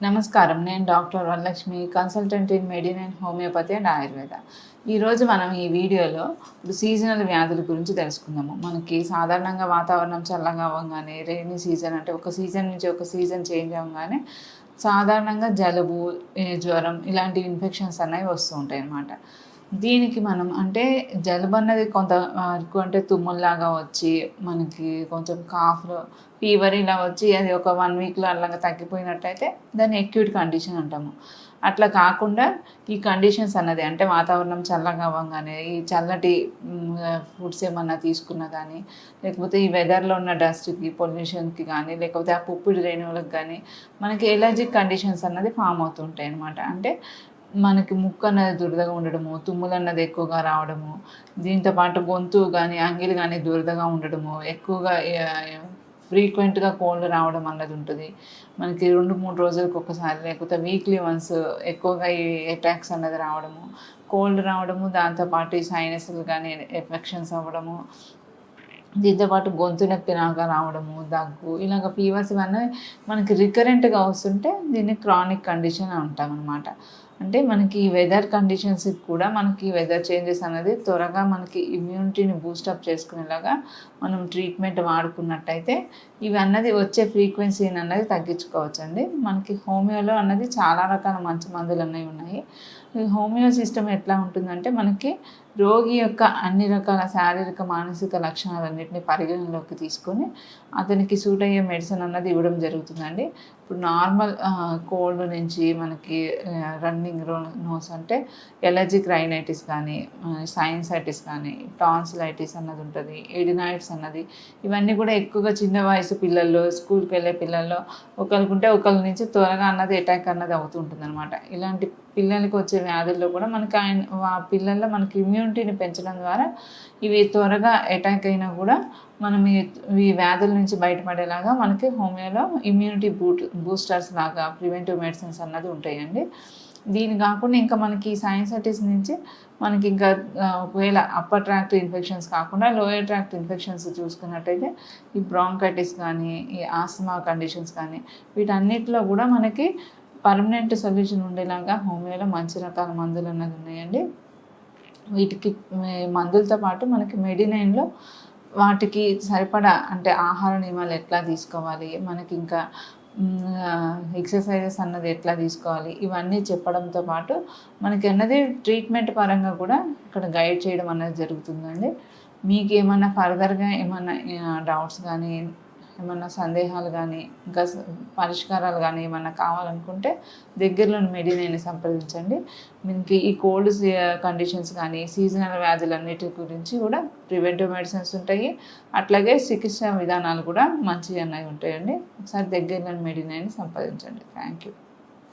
నమస్కారం. నేను doctor Varalakshmi, consultant in Medinine homeopathy and Ayurveda. ఈరోజు మనం ఈ వీడియోలో ఇప్పుడు సీజనల్ వ్యాధుల గురించి తెలుసుకుందాము. మనకి సాధారణంగా వాతావరణం చల్లగా అవ్వగానే, రెయినీ సీజన్ అంటే ఒక సీజన్ నుంచి ఒక సీజన్ చేంజ్ అవ్వగానే సాధారణంగా జలుబు, జ్వరం ఇలాంటి ఇన్ఫెక్షన్స్ అనేవి వస్తూ ఉంటాయి అన్నమాట. దీనికి మనం అంటే జలుబు అన్నది కొంత వరకు అంటే తుమ్ముల్లాగా వచ్చి మనకి కొంచెం కాఫ్‌లో ఫీవర్ ఇలా వచ్చి అది ఒక 1 వీక్‌లో అలాగా తగ్గిపోయినట్టయితే దాన్ని అక్యూట్ కండిషన్ అంటాము. అట్లా కాకుండా ఈ కండిషన్స్ అన్నది అంటే వాతావరణం చల్లగా అవ్వంగానే ఈ చల్లటి ఫుడ్స్ ఏమన్నా తీసుకున్నా కానీ, లేకపోతే ఈ వెదర్‌లో ఉన్న డస్ట్‌కి, పొల్యూషన్‌కి కానీ, లేకపోతే ఆ పుప్పొడి రేణువులకు కానీ మనకి ఎలర్జిక్ కండిషన్స్ అన్నది ఫామ్ అవుతుంటాయి అన్నమాట. అంటే మనకి ముక్కు అన్నది దురదగా ఉండడము, తుమ్ములు అన్నది ఎక్కువగా రావడము, దీంతో పాటు గొంతు గానీ, అంగిలి గానీ దురదగా ఉండడము, ఎక్కువగా ఫ్రీక్వెంట్‌గా కోల్డ్ రావడం అన్నది ఉంటది. మనకి 2, 3 రోజులకు ఒకసారి లేకపోతే వీక్లీ వన్స్ ఎక్కువగా ఈ అటాక్స్ అన్నది రావడము, కోల్డ్ రావడము, దాంతో పాటు ఈ సైనస్‌లు గానీ ఎఫెక్షన్స్ అవ్వడము, దీంతో పాటు గొంతు నొప్పిలాగా రావడము, దగ్గు ఇలాగ ఫీవర్స్ ఇవన్నీ మనకి రికరెంట్‌గా వస్తుంటే దీన్ని క్రానిక్ కండిషన్ అంటామనమాట. అంటే మనకి ఈ వెదర్ కండిషన్స్‌కి కూడా మనకి వెదర్ చేంజెస్ అనేది త్వరగా మనకి ఇమ్యూనిటీని బూస్టప్ చేసుకునేలాగా మనం ట్రీట్మెంట్ వాడుకున్నట్టయితే ఇవి అన్నది వచ్చే ఫ్రీక్వెన్సీని అన్నది తగ్గించుకోవచ్చండి. మనకి హోమియోలో అన్నది చాలా రకాల మంచి మందులు అనేవి ఉన్నాయి. ఈ హోమియో సిస్టమ్ ఎట్లా ఉంటుందంటే మనకి రోగి యొక్క అన్ని రకాల శారీరక, మానసిక లక్షణాలన్నిటిని పరిగణనలోకి తీసుకొని అతనికి సూట్ అయ్యే మెడిసిన్ అన్నది ఇవ్వడం జరుగుతుందండి. ఇప్పుడు నార్మల్ కోల్డ్ నుంచి మనకి రన్నింగ్ నోస్ అంటే ఎలర్జిక్ రైనైటిస్ కానీ, సైనసైటిస్ కానీ, టాన్సిలైటిస్ అన్నది ఉంటుంది, ఎడినాయిడ్స్ అన్నది ఇవన్నీ కూడా ఎక్కువగా చిన్న వయసు పిల్లల్లో, స్కూల్కి వెళ్ళే పిల్లల్లో ఒకరికుంటే ఒకరి నుంచి త్వరగా అన్నది అటాక్ అన్నది అవుతుంటుంది అనమాట. ఇలాంటి పిల్లలకి వచ్చే వ్యాధుల్లో కూడా మనకి పిల్లల్లో మనకి ఇమ్యూనిటీని పెంచడం ద్వారా ఇవి త్వరగా అటాక్ అయినా కూడా మనం ఈ వ్యాధుల నుంచి బయటపడేలాగా మనకి హోమియోలో ఇమ్యూనిటీ బూస్టర్స్ లాగా ప్రివెంటివ్ మెడిసిన్స్ అన్నది ఉంటాయండి. దీని కాకుండా ఇంకా మనకి సైనసైటిస్ నుంచి మనకి ఇంకా ఒకవేళ అప్పర్ ట్రాక్ట్ ఇన్ఫెక్షన్స్ కాకుండా లోయర్ ట్రాక్ట్ ఇన్ఫెక్షన్స్ చూసుకున్నట్టయితే ఈ బ్రాంకైటిస్ కానీ, ఈ ఆస్తమా కండిషన్స్ కానీ వీటన్నిటిలో కూడా మనకి పర్మనెంట్ సొల్యూషన్ ఉండేలాగా హోమియోలో మంచి రకాల మందులు అన్నది ఉన్నాయండి. వీటికి మందులతో పాటు మనకి మెడినైన్‌లో వాటికి సరిపడా అంటే ఆహార నియమాలు ఎట్లా తీసుకోవాలి, మనకి ఇంకా ఎక్సర్సైజెస్ అన్నది ఎట్లా తీసుకోవాలి ఇవన్నీ చెప్పడంతో పాటు మనకి అన్నది ట్రీట్మెంట్ పరంగా కూడా ఇక్కడ గైడ్ చేయడం అనేది జరుగుతుందండి. మీకు ఏమన్నా ఫర్దర్‌గా ఏమన్నా డౌట్స్ కానీ, ఏమన్నా సందేహాలు కానీ, ఇంకా పరిష్కారాలు కానీ ఏమన్నా కావాలనుకుంటే దగ్గరలోని మెడినైన్‌ని సంప్రదించండి. మీకు ఈ కోల్డ్ కండిషన్స్ కానీ, సీజనల్ వ్యాధులన్నిటి గురించి కూడా ప్రివెంటివ్ మెడిసిన్స్ ఉంటాయి. అట్లాగే చికిత్సా విధానాలు కూడా మంచివి అన్నవి ఉంటాయండి. ఒకసారి దగ్గరలోని మెడినైన్‌ని సంప్రదించండి. Thank you.